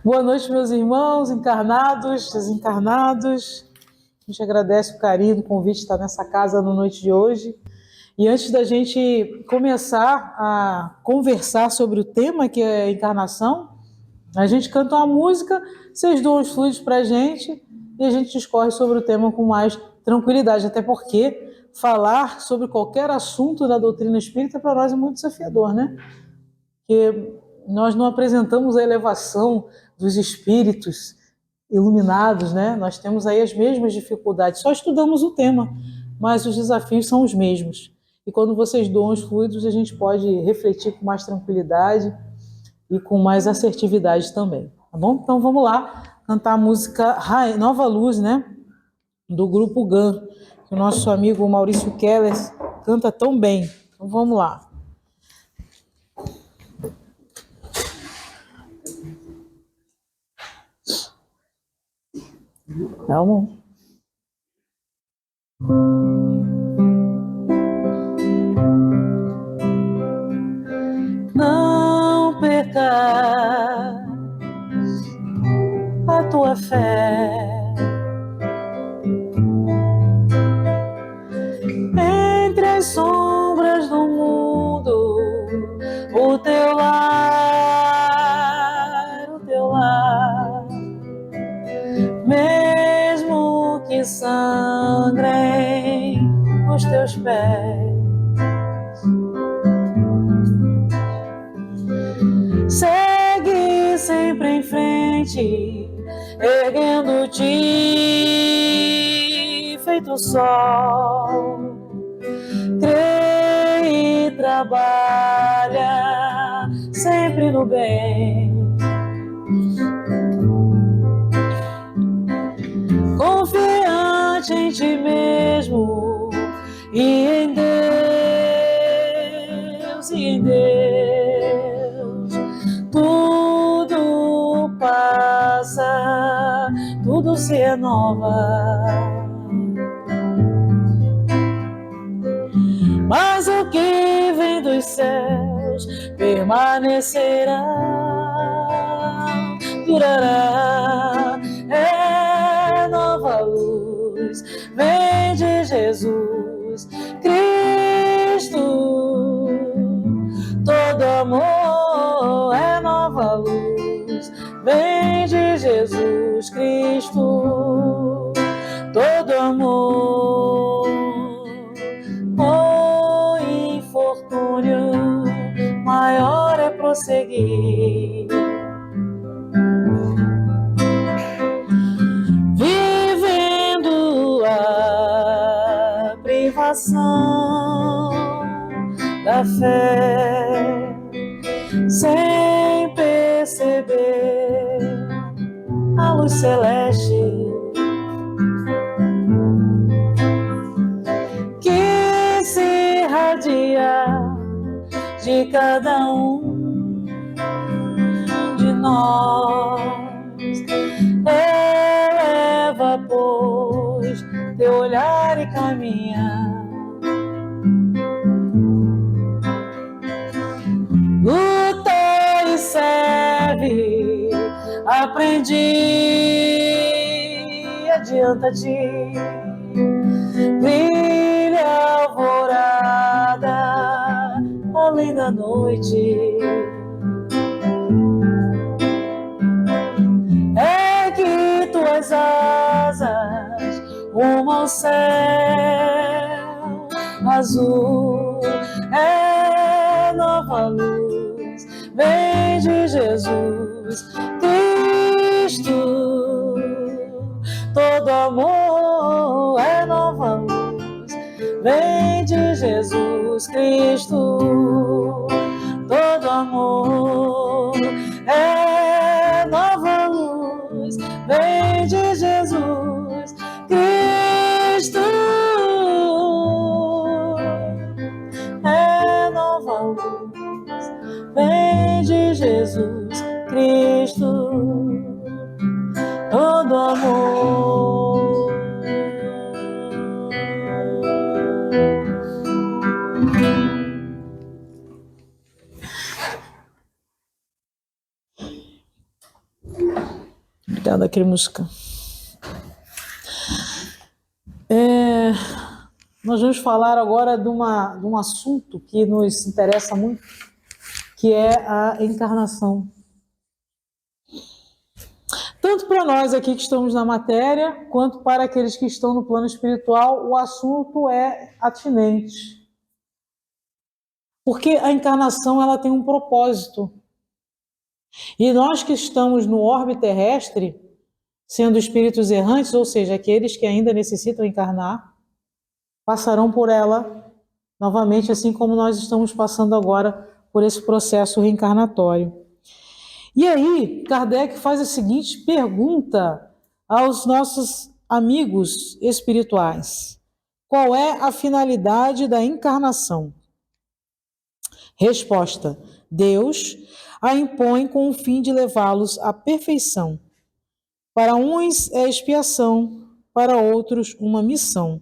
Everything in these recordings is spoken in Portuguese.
Boa noite, meus irmãos, encarnados, desencarnados. A gente agradece o carinho do convite de estar nessa casa na noite de hoje. E antes da gente começar a conversar sobre o tema, que é a encarnação, a gente canta uma música, vocês doam os fluidos para a gente e a gente discorre sobre o tema com mais tranquilidade, até porque falar sobre qualquer assunto da doutrina espírita para nós é muito desafiador, né? Porque nós não apresentamos a elevação dos espíritos iluminados, né? Nós temos aí as mesmas dificuldades, só estudamos o tema, mas os desafios são os mesmos. E quando vocês doam os fluidos, a gente pode refletir com mais tranquilidade e com mais assertividade também, tá bom? Então vamos lá, cantar a música Nova Luz, né? Do grupo GAN, que o nosso amigo Maurício Keller canta tão bem. Então vamos lá. Calma. Não percas a tua fé, entre as sombras do mundo, o teu lar, mesmo que sangrem os teus pés, segue sempre em frente, erguendo-te feito sol, crê e trabalha sempre no bem, confiante em ti mesmo e em Deus, tudo passa, tudo se renova, mas o que vem dos céus permanecerá, durará. É nova luz, vem de Jesus Cristo, todo amor é nova luz, vem de Jesus Cristo, todo amor. O infortúnio maior é prosseguir, vivendo a privação da fé, sem perceber a luz celeste que se irradia de cada um de nós. Eleva, pois, teu olhar e caminha, luta e serve, aprendi, adianta-te, brilha a alvorada além da noite, ergue tuas asas rumo ao céu azul, é nova luz, vem de Jesus Cristo, todo amor é nova luz, vem de Jesus Cristo, todo amor é nova luz, vem de Jesus Cristo, é nova luz, vem de Jesus Cristo, todo amor. Obrigada, Cremusca. Nós vamos falar agora de um assunto que nos interessa muito, que é a encarnação. Tanto para nós aqui que estamos na matéria, quanto para aqueles que estão no plano espiritual, o assunto é atinente. Porque a encarnação ela tem um propósito. E nós que estamos no orbe terrestre, sendo espíritos errantes, ou seja, aqueles que ainda necessitam encarnar, passarão por ela novamente, assim como nós estamos passando agora por esse processo reencarnatório. E aí, Kardec faz a seguinte pergunta aos nossos amigos espirituais: qual é a finalidade da encarnação? Resposta: Deus a impõe com o fim de levá-los à perfeição. Para uns é expiação, para outros uma missão.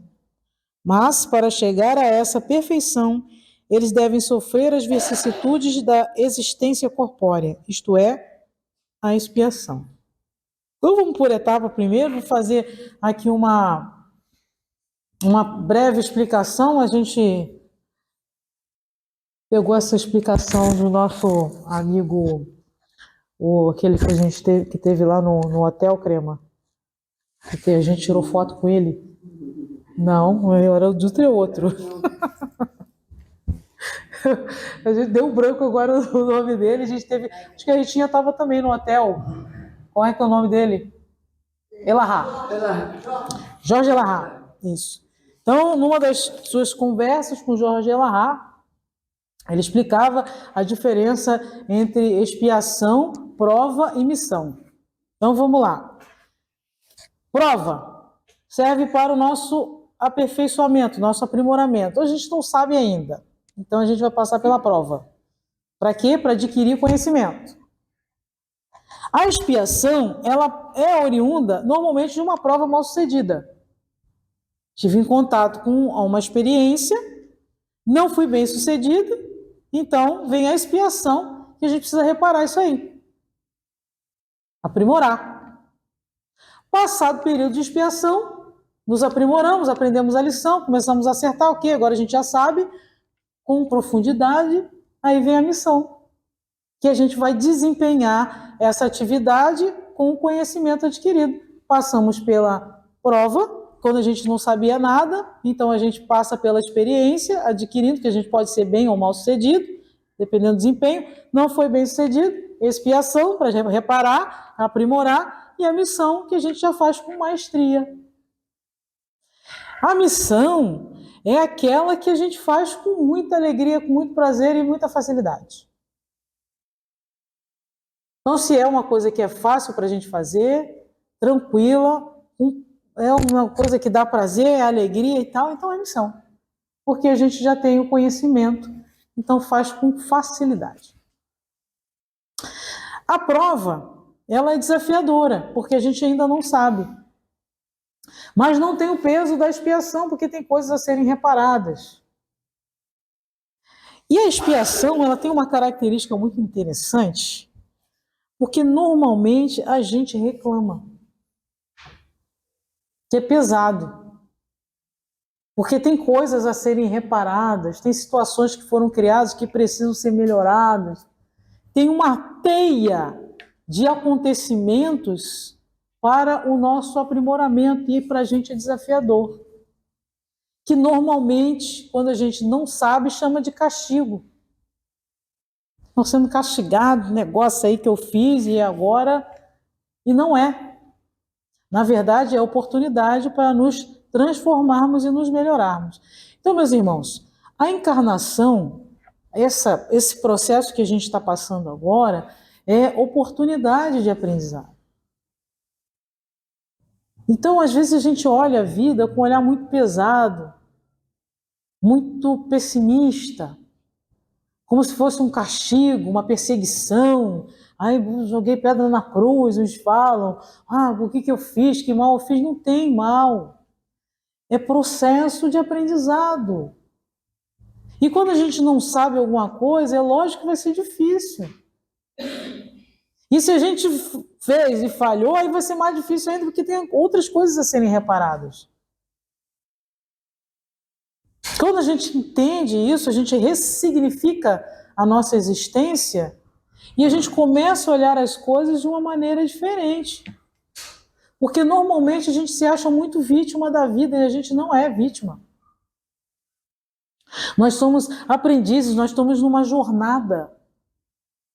Mas, para chegar a essa perfeição, eles devem sofrer as vicissitudes da existência corpórea, isto é, a expiação. Então, vamos por etapa primeiro, vou fazer aqui uma breve explicação. A gente pegou essa explicação do nosso amigo, aquele que a gente teve lá no hotel, Crema, que a gente tirou foto com ele. Não, era do outro. A gente deu um branco agora no nome dele. Acho que a Ritinha estava também no hotel. Qual é que é o nome dele? Elahá. Jorge Elahá. Isso. Então, numa das suas conversas com Jorge Elahá, ele explicava a diferença entre expiação, prova e missão. Então, vamos lá. Prova serve para o nosso aperfeiçoamento, nosso aprimoramento. A gente não sabe ainda. Então, a gente vai passar pela prova. Para quê? Para adquirir conhecimento. A expiação, ela é oriunda, normalmente, de uma prova mal sucedida. Tive em contato com uma experiência, não fui bem sucedida, então vem a expiação, e a gente precisa reparar isso aí. Aprimorar. Passado o período de expiação, nos aprimoramos, aprendemos a lição, começamos a acertar, ok, agora a gente já sabe, com profundidade, aí vem a missão, que a gente vai desempenhar essa atividade com o conhecimento adquirido. Passamos pela prova, quando a gente não sabia nada, então a gente passa pela experiência, adquirindo, que a gente pode ser bem ou mal sucedido, dependendo do desempenho. Não foi bem sucedido, expiação, para reparar, aprimorar, e a missão, que a gente já faz com maestria. A missão é aquela que a gente faz com muita alegria, com muito prazer e muita facilidade. Então, se é uma coisa que é fácil para a gente fazer, tranquila, é uma coisa que dá prazer, alegria e tal, então é missão. Porque a gente já tem o conhecimento, então faz com facilidade. A prova, ela é desafiadora, porque a gente ainda não sabe. Mas não tem o peso da expiação, porque tem coisas a serem reparadas. E a expiação, ela tem uma característica muito interessante, porque normalmente a gente reclama, que é pesado. Porque tem coisas a serem reparadas, tem situações que foram criadas que precisam ser melhoradas. Tem uma teia de acontecimentos para o nosso aprimoramento, e para a gente é desafiador. Que normalmente, quando a gente não sabe, chama de castigo. Estou sendo castigado, negócio aí que eu fiz e agora... E não é. Na verdade, é oportunidade para nos transformarmos e nos melhorarmos. Então, meus irmãos, a encarnação, esse processo que a gente está passando agora, é oportunidade de aprendizado. Então, às vezes a gente olha a vida com um olhar muito pesado, muito pessimista, como se fosse um castigo, uma perseguição. Ai, joguei pedra na cruz, uns falam, o que eu fiz, que mal eu fiz? Não tem mal. É processo de aprendizado. E quando a gente não sabe alguma coisa, é lógico que vai ser difícil. E se a gente fez e falhou, aí vai ser mais difícil ainda, porque tem outras coisas a serem reparadas. Quando a gente entende isso, a gente ressignifica a nossa existência e a gente começa a olhar as coisas de uma maneira diferente. Porque normalmente a gente se acha muito vítima da vida e a gente não é vítima. Nós somos aprendizes, nós estamos numa jornada.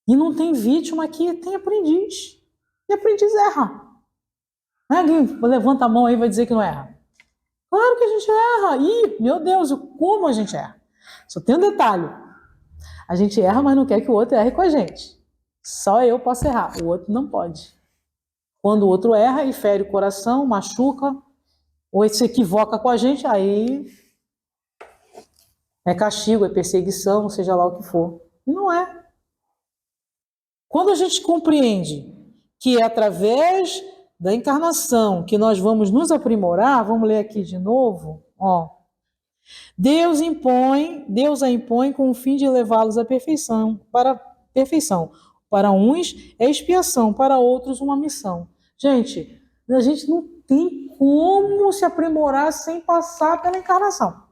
E não tem vítima aqui, tem aprendiz. E aprendiz erra. Alguém levanta a mão aí e vai dizer que não erra. Claro que a gente erra. Ih, meu Deus, como a gente erra. Só tem um detalhe. A gente erra, mas não quer que o outro erre com a gente. Só eu posso errar, o outro não pode. Quando o outro erra e fere o coração, machuca, ou se equivoca com a gente, aí é castigo, é perseguição, seja lá o que for. E não é. Quando a gente compreende que é através da encarnação que nós vamos nos aprimorar, vamos ler aqui de novo, ó. Deus a impõe com o fim de levá-los à perfeição, para perfeição. Para uns é expiação, para outros uma missão. Gente, a gente não tem como se aprimorar sem passar pela encarnação.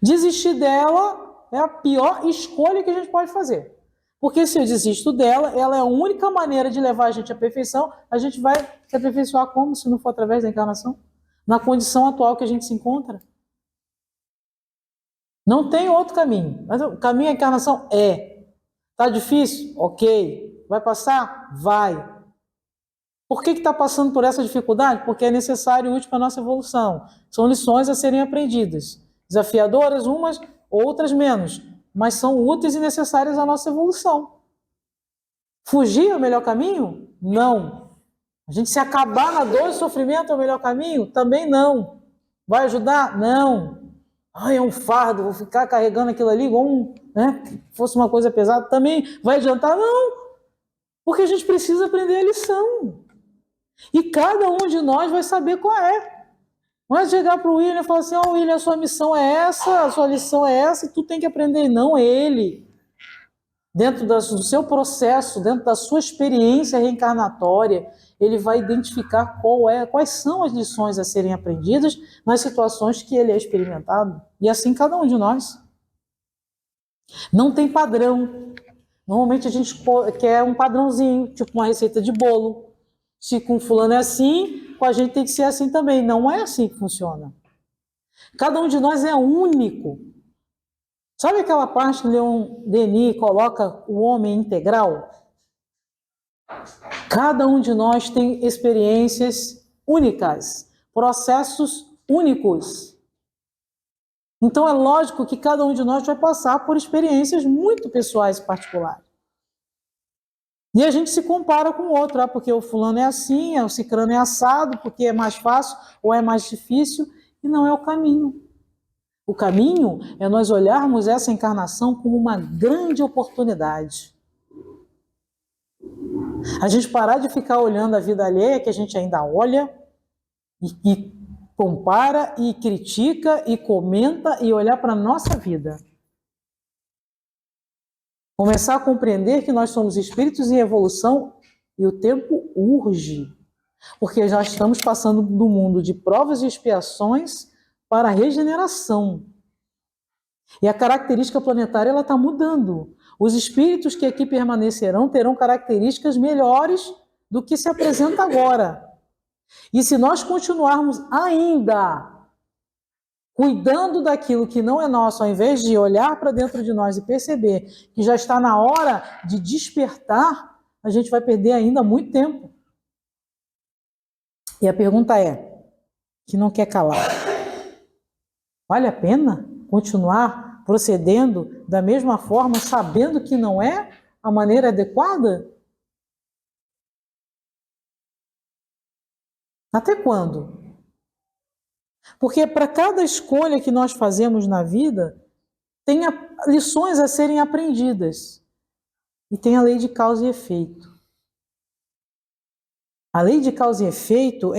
Desistir dela é a pior escolha que a gente pode fazer. Porque se eu desisto dela, ela é a única maneira de levar a gente à perfeição. A gente vai se aperfeiçoar como se não for através da encarnação? Na condição atual que a gente se encontra. Não tem outro caminho. Mas o caminho à encarnação é. Tá difícil? Ok. Vai passar? Vai. Por que está passando por essa dificuldade? Porque é necessário e útil para a nossa evolução. São lições a serem aprendidas. Desafiadoras umas, outras menos. Mas são úteis e necessárias à nossa evolução. Fugir é o melhor caminho? Não. A gente se acabar na dor e sofrimento é o melhor caminho? Também não. Vai ajudar? Não. Ai, é um fardo, vou ficar carregando aquilo ali igual fosse uma coisa pesada. Também vai adiantar? Não. Porque a gente precisa aprender a lição. E cada um de nós vai saber qual é. Não é chegar para o William e falar assim, William, a sua missão é essa, a sua lição é essa, e tu tem que aprender. Não, ele. Dentro do seu processo, dentro da sua experiência reencarnatória, ele vai identificar quais são as lições a serem aprendidas nas situações que ele é experimentado. E assim cada um de nós. Não tem padrão. Normalmente a gente quer um padrãozinho, tipo uma receita de bolo. Se com fulano é assim, com a gente tem que ser assim também. Não é assim que funciona. Cada um de nós é único. Sabe aquela parte que Leon Denis coloca o homem integral? Cada um de nós tem experiências únicas, processos únicos. Então é lógico que cada um de nós vai passar por experiências muito pessoais e particulares. E a gente se compara com o outro, porque o fulano é assim, o cicrano é assado, porque é mais fácil ou é mais difícil, e não é o caminho. O caminho é nós olharmos essa encarnação como uma grande oportunidade. A gente parar de ficar olhando a vida alheia, que a gente ainda olha, e compara, e critica, e comenta, e olhar para a nossa vida. Começar a compreender que nós somos espíritos em evolução e o tempo urge, porque já estamos passando do mundo de provas e expiações para a regeneração. E a característica planetária está mudando. Os espíritos que aqui permanecerão terão características melhores do que se apresenta agora. E se nós continuarmos ainda cuidando daquilo que não é nosso, ao invés de olhar para dentro de nós e perceber que já está na hora de despertar, a gente vai perder ainda muito tempo. E a pergunta é, que não quer calar, vale a pena continuar procedendo da mesma forma, sabendo que não é a maneira adequada? Até quando? Porque para cada escolha que nós fazemos na vida, tem lições a serem aprendidas. E tem a lei de causa e efeito. A lei de causa e efeito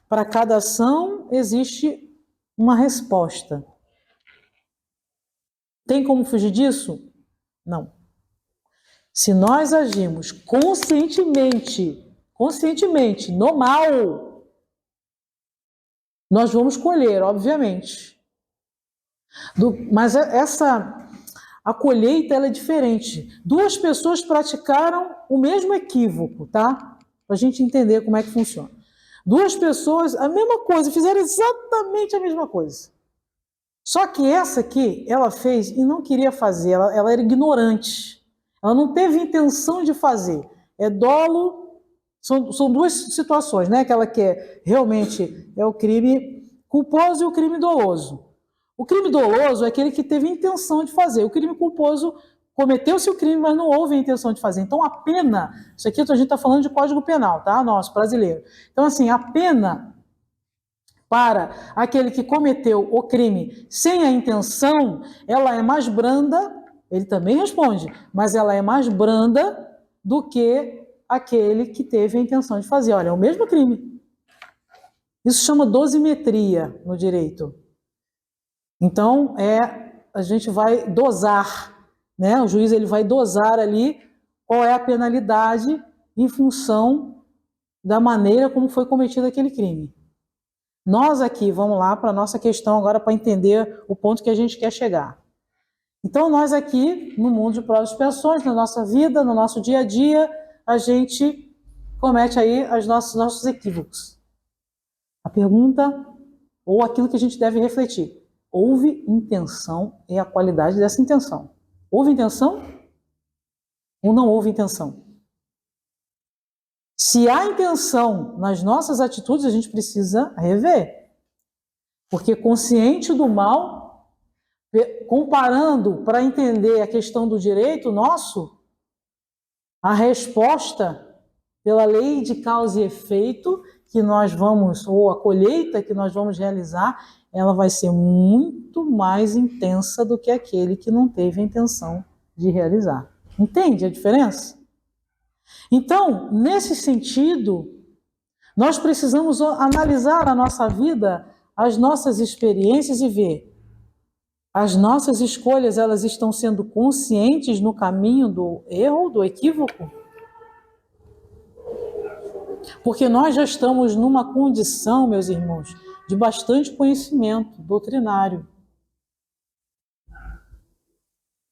para cada ação existe uma resposta. Tem como fugir disso? Não. Se nós agimos conscientemente no mal, nós vamos colher, obviamente. Mas a colheita ela é diferente. Duas pessoas praticaram o mesmo equívoco, tá? Para a gente entender como é que funciona. Duas pessoas, a mesma coisa, fizeram exatamente a mesma coisa. Só que essa aqui, ela fez e não queria fazer, ela era ignorante. Ela não teve intenção de fazer. É dolo, são duas situações, né? Aquela que realmente é o crime culposo e o crime doloso. O crime doloso é aquele que teve intenção de fazer. O crime culposo cometeu-se o crime, mas não houve a intenção de fazer. Então a pena, isso aqui a gente está falando de Código Penal, tá? Nosso, brasileiro. Então assim, a pena para aquele que cometeu o crime sem a intenção, ela é mais branda, ele também responde, mas ela é mais branda do que aquele que teve a intenção de fazer. Olha, é o mesmo crime. Isso chama dosimetria no direito. Então, a gente vai dosar, né? O juiz ele vai dosar ali qual é a penalidade em função da maneira como foi cometido aquele crime. Nós aqui, vamos lá para a nossa questão agora para entender o ponto que a gente quer chegar. Então, nós aqui, no mundo de provas e expiações, na nossa vida, no nosso dia a dia, a gente comete aí os nossos equívocos. A pergunta, ou aquilo que a gente deve refletir, houve intenção e a qualidade dessa intenção. Houve intenção ou não houve intenção? Se há intenção nas nossas atitudes, a gente precisa rever. Porque consciente do mal, comparando para entender a questão do direito nosso, a resposta pela lei de causa e efeito que nós vamos, ou a colheita que nós vamos realizar, ela vai ser muito mais intensa do que aquele que não teve a intenção de realizar. Entende a diferença? Então, nesse sentido, nós precisamos analisar a nossa vida, as nossas experiências e ver as nossas escolhas, elas estão sendo conscientes no caminho do erro, do equívoco? Porque nós já estamos numa condição, meus irmãos, de bastante conhecimento doutrinário.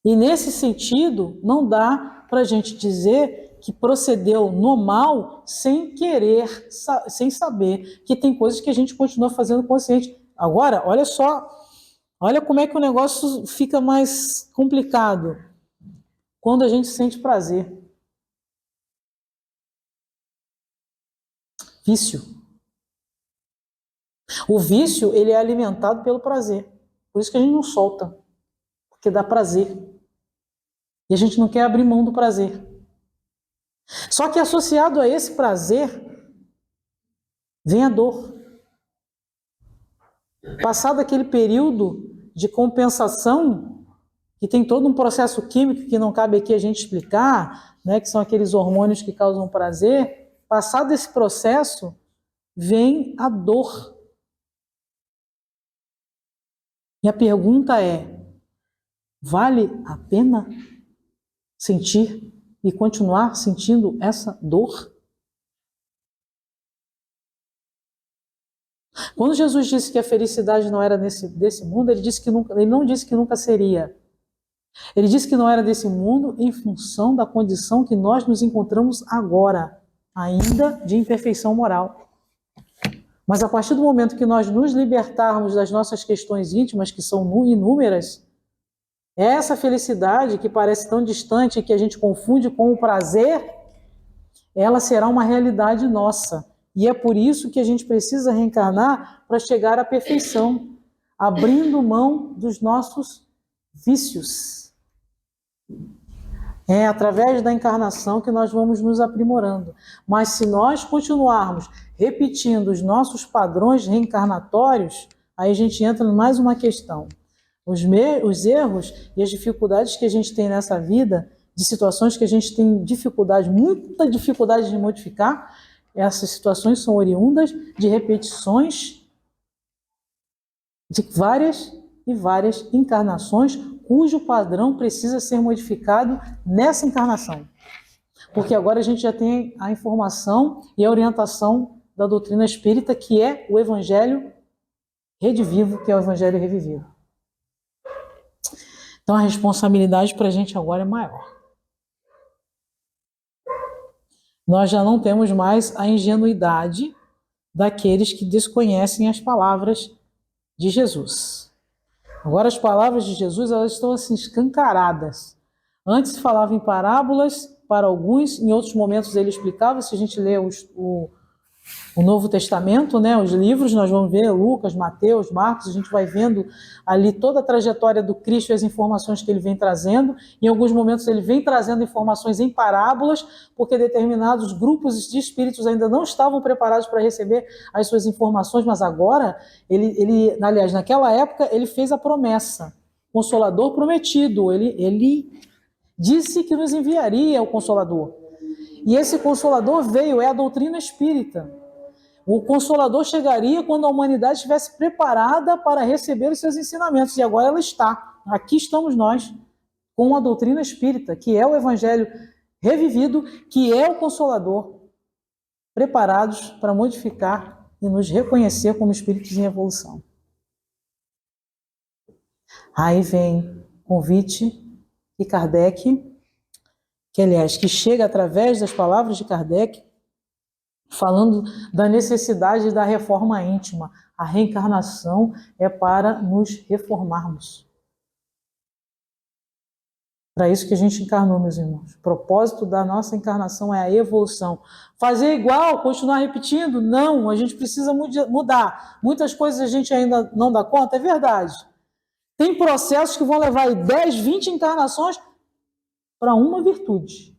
E nesse sentido, não dá para a gente dizer que procedeu no mal sem querer, sem saber que tem coisas que a gente continua fazendo consciente. Agora, olha só, olha como é que o negócio fica mais complicado. Quando a gente sente prazer. Vício. O vício, ele é alimentado pelo prazer. Por isso que a gente não solta. Porque dá prazer. E a gente não quer abrir mão do prazer. Só que associado a esse prazer, vem a dor. Passado aquele período de compensação, que tem todo um processo químico que não cabe aqui a gente explicar, né, que são aqueles hormônios que causam prazer, passado esse processo, vem a dor. E a pergunta é, vale a pena sentir e continuar sentindo essa dor? Quando Jesus disse que a felicidade não era desse mundo, ele não disse que nunca seria. Ele disse que não era desse mundo em função da condição que nós nos encontramos agora, ainda de imperfeição moral. Mas a partir do momento que nós nos libertarmos das nossas questões íntimas, que são inúmeras, essa felicidade que parece tão distante e que a gente confunde com o prazer, ela será uma realidade nossa. E é por isso que a gente precisa reencarnar para chegar à perfeição, abrindo mão dos nossos vícios. É através da encarnação que nós vamos nos aprimorando. Mas se nós continuarmos repetindo os nossos padrões reencarnatórios, aí a gente entra em mais uma questão. Os erros e as dificuldades que a gente tem nessa vida, de situações que a gente tem dificuldade, muita dificuldade de modificar, essas situações são oriundas de repetições de várias e várias encarnações, cujo padrão precisa ser modificado nessa encarnação. Porque agora a gente já tem a informação e a orientação da doutrina espírita, que é o Evangelho redivivo, que é o Evangelho revivido. Então a responsabilidade para a gente agora é maior. Nós já não temos mais a ingenuidade daqueles que desconhecem as palavras de Jesus. Agora as palavras de Jesus, elas estão assim escancaradas. Antes se falava em parábolas para alguns, em outros momentos ele explicava. Se a gente lê o Novo Testamento, né, os livros, nós vamos ver Lucas, Mateus, Marcos, a gente vai vendo ali toda a trajetória do Cristo e as informações que ele vem trazendo. Em alguns momentos ele vem trazendo informações em parábolas, porque determinados grupos de espíritos ainda não estavam preparados para receber as suas informações, mas agora, aliás, naquela época, ele fez a promessa, Consolador prometido, ele disse que nos enviaria o Consolador. E esse Consolador veio, é a doutrina espírita. O Consolador chegaria quando a humanidade estivesse preparada para receber os seus ensinamentos. E agora ela está. Aqui estamos nós, com a doutrina espírita, que é o Evangelho revivido, que é o Consolador, preparados para modificar e nos reconhecer como espíritos em evolução. Aí vem convite de Kardec, que aliás, que chega através das palavras de Kardec, falando da necessidade da reforma íntima. A reencarnação é para nos reformarmos. Para isso que a gente encarnou, meus irmãos. O propósito da nossa encarnação é a evolução. Fazer igual, continuar repetindo? Não, a gente precisa mudar. Muitas coisas a gente ainda não dá conta, é verdade. Tem processos que vão levar 10, 20 encarnações para uma virtude.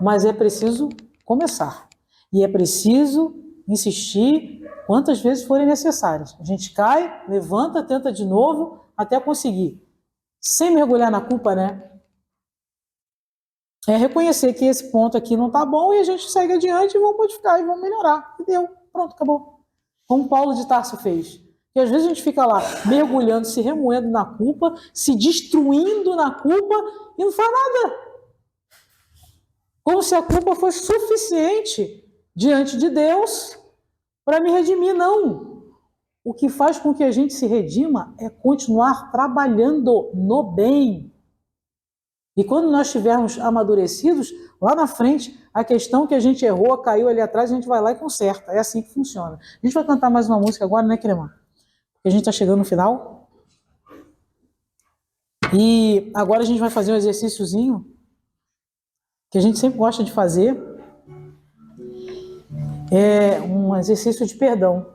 Mas é preciso começar. E é preciso insistir quantas vezes forem necessárias. A gente cai, levanta, tenta de novo, até conseguir. Sem mergulhar na culpa, né? É reconhecer que esse ponto aqui não está bom e a gente segue adiante e vamos modificar e vamos melhorar. E deu, pronto, acabou. Como Paulo de Tarso fez. E às vezes a gente fica lá mergulhando, se remoendo na culpa, se destruindo na culpa e não faz nada. Como se a culpa fosse suficiente diante de Deus para me redimir. Não. O que faz com que a gente se redima é continuar trabalhando no bem. E quando nós estivermos amadurecidos, lá na frente, a questão que a gente errou, caiu ali atrás, a gente vai lá e conserta. É assim que funciona. A gente vai cantar mais uma música agora, né, Cremã? Porque a gente está chegando no final. E agora a gente vai fazer um exercíciozinho que a gente sempre gosta de fazer. É um exercício de perdão,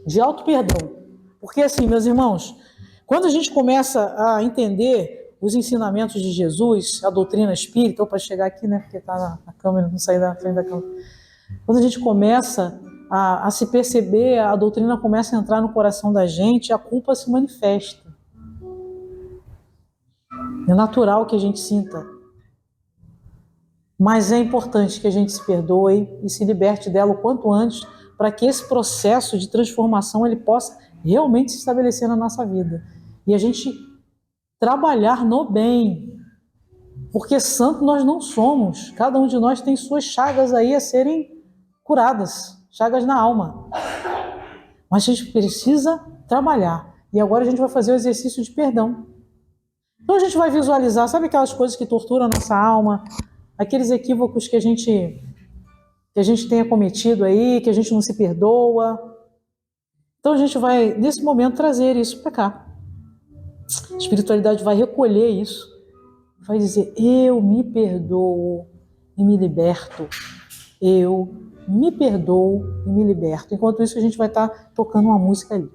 de auto-perdão. Porque assim, meus irmãos, quando a gente começa a entender os ensinamentos de Jesus, a doutrina espírita, para chegar aqui, né, porque está na câmera, não sair da frente da câmera. Quando a gente começa a se perceber, a doutrina começa a entrar no coração da gente, a culpa se manifesta. É natural que a gente sinta. Mas é importante que a gente se perdoe e se liberte dela o quanto antes, para que esse processo de transformação ele possa realmente se estabelecer na nossa vida. E a gente trabalhar no bem. Porque santo nós não somos. Cada um de nós tem suas chagas aí a serem curadas. Chagas na alma. Mas a gente precisa trabalhar. E agora a gente vai fazer o exercício de perdão. Então a gente vai visualizar, sabe aquelas coisas que torturam a nossa alma? Aqueles equívocos que a gente tenha cometido aí, que a gente não se perdoa. Então a gente vai, nesse momento, trazer isso para cá. A espiritualidade vai recolher isso. Vai dizer, eu me perdoo e me liberto. Eu me perdoo e me liberto. Enquanto isso, a gente vai estar tocando uma música ali.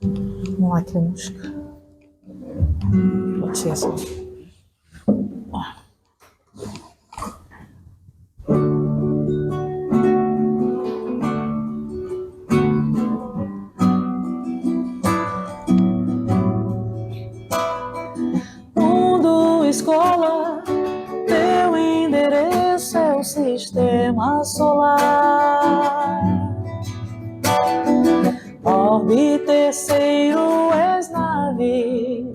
Vamos lá, que é a música. Pode ser essa. Mundo Escola, teu endereço é o sistema solar. Orbe terceiro és nave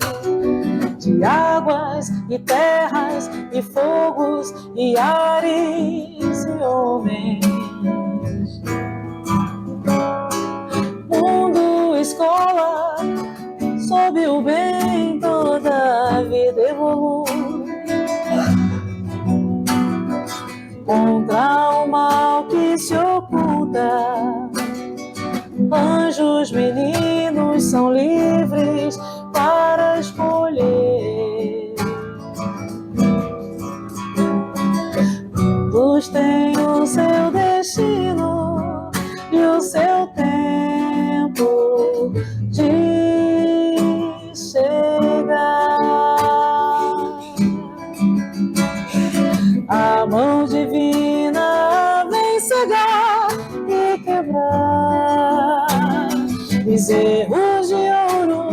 de águas e terras, e fogos, e ares, e homens. Mundo, escola, sob o bem toda a vida evolui. Contra o mal que se oculta, anjos, meninos são livres para escolher. Todos têm o seu destino e o seu tempo de chegar. A mão divina vem cegar e quebrar bezerros de ouro,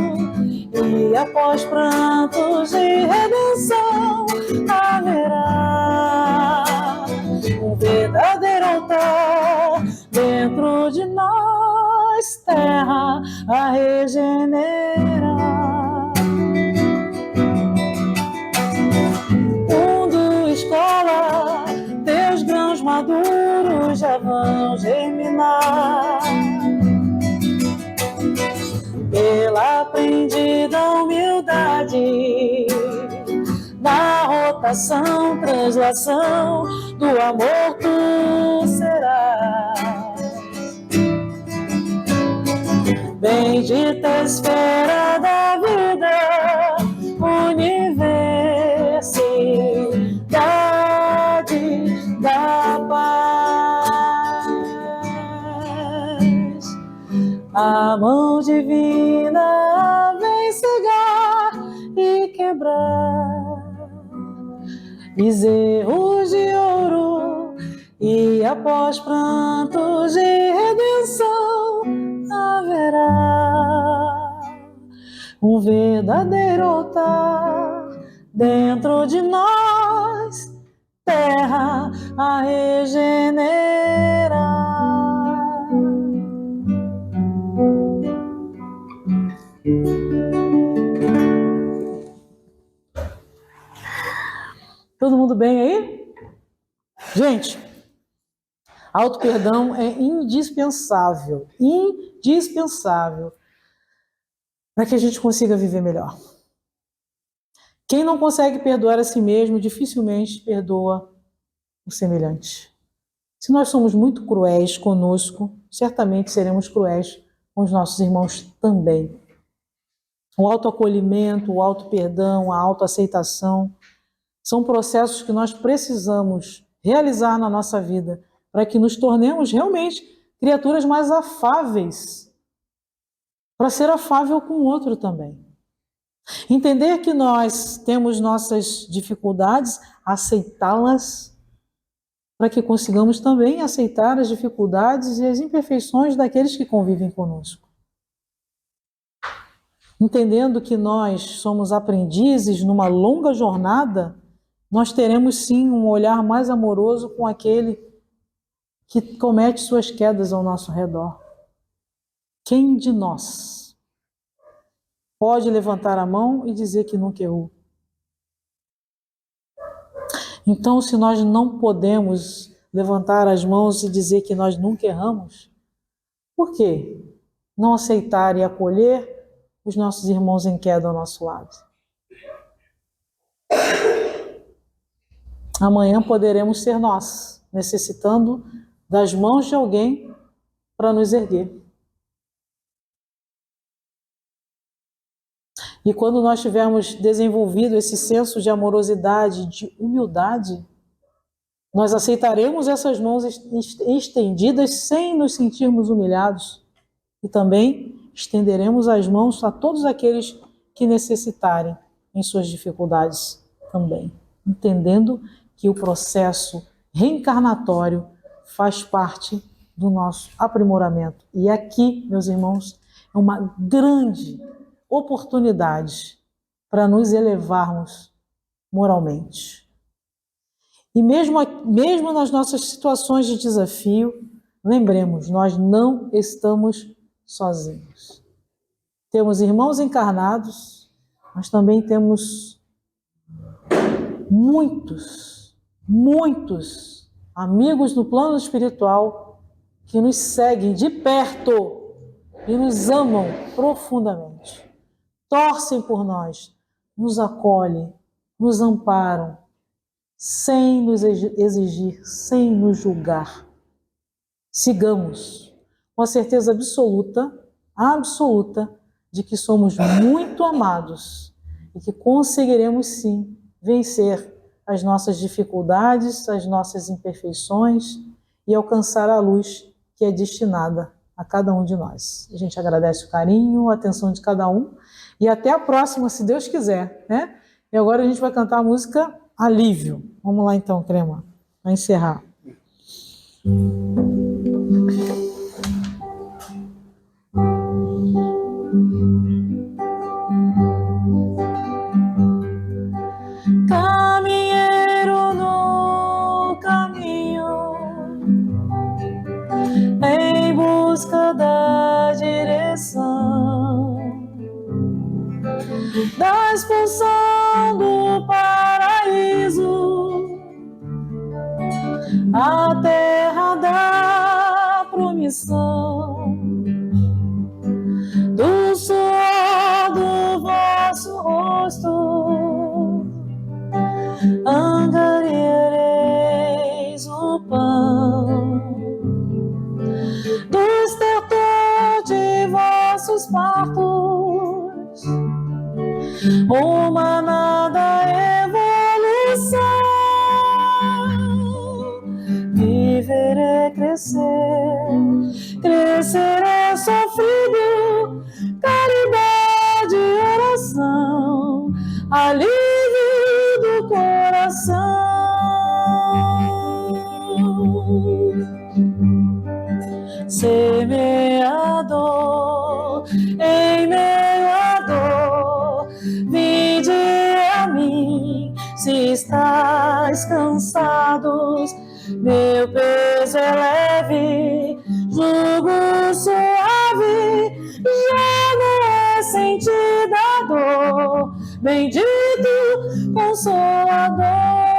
e após prantos de redenção haverá um verdadeiro altar dentro de nós, terra a regenerar. Mundo, escola, teus grãos maduros já vão germinar. Pela aprendida humildade, na rotação, translação do amor tu serás. Bendita esfera da vida, universidade da paz. A mão divina vem cegar e quebrar bezerros de ouro, e após prantos de redenção haverá um verdadeiro altar dentro de nós, terra a regenerar. Todo mundo bem aí? Gente, auto-perdão é indispensável, indispensável para que a gente consiga viver melhor. Quem não consegue perdoar a si mesmo, dificilmente perdoa o semelhante. Se nós somos muito cruéis conosco, certamente seremos cruéis com os nossos irmãos também. O autoacolhimento, o auto-perdão, a autoaceitação são processos que nós precisamos realizar na nossa vida para que nos tornemos realmente criaturas mais afáveis, para ser afável com o outro também. Entender que nós temos nossas dificuldades, aceitá-las, para que consigamos também aceitar as dificuldades e as imperfeições daqueles que convivem conosco. Entendendo que nós somos aprendizes numa longa jornada, nós teremos sim um olhar mais amoroso com aquele que comete suas quedas ao nosso redor. Quem de nós pode levantar a mão e dizer que nunca errou? Então, se nós não podemos levantar as mãos e dizer que nós nunca erramos, por quê? Não aceitar e acolher os nossos irmãos em queda ao nosso lado. Amanhã poderemos ser nós, necessitando das mãos de alguém para nos erguer. E quando nós tivermos desenvolvido esse senso de amorosidade, de humildade, nós aceitaremos essas mãos estendidas sem nos sentirmos humilhados. E também estenderemos as mãos a todos aqueles que necessitarem em suas dificuldades também, entendendo que o processo reencarnatório faz parte do nosso aprimoramento. E aqui, meus irmãos, é uma grande oportunidade para nos elevarmos moralmente. E mesmo nas nossas situações de desafio, lembremos, nós não estamos sozinhos. Temos irmãos encarnados, mas também temos muitos amigos no plano espiritual que nos seguem de perto e nos amam profundamente. Torcem por nós, nos acolhem, nos amparam, sem nos exigir, sem nos julgar. Sigamos com a certeza absoluta de que somos muito amados e que conseguiremos sim vencer as nossas dificuldades, as nossas imperfeições e alcançar a luz que é destinada a cada um de nós. A gente agradece o carinho, a atenção de cada um e até a próxima, se Deus quiser, né? E agora a gente vai cantar a música Alívio. Vamos lá então, Crema, para encerrar. Caminheiro no caminho, em busca da direção, da expulsão do paraíso, a terra da promissão, do suor do vosso rosto, angariareis o pão, do estertor de vossos partos, uma nada evolução, viver é crescer, crescer é sofrido, caridade e oração, alívio do coração. Semeador, em meio à dor, vinde a mim, se estáis cansados, meu peso é leve, jugo suave, já não é sentida a dor, bendito Consolador.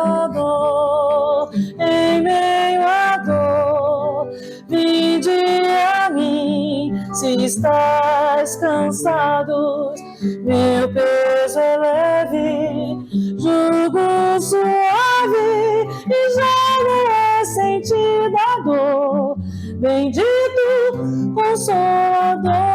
Semeador, em meio à dor, vinde a mim, se estáis cansados, meu peso é leve, jugo suave, e já não é sentida a dor, bendito Consolador.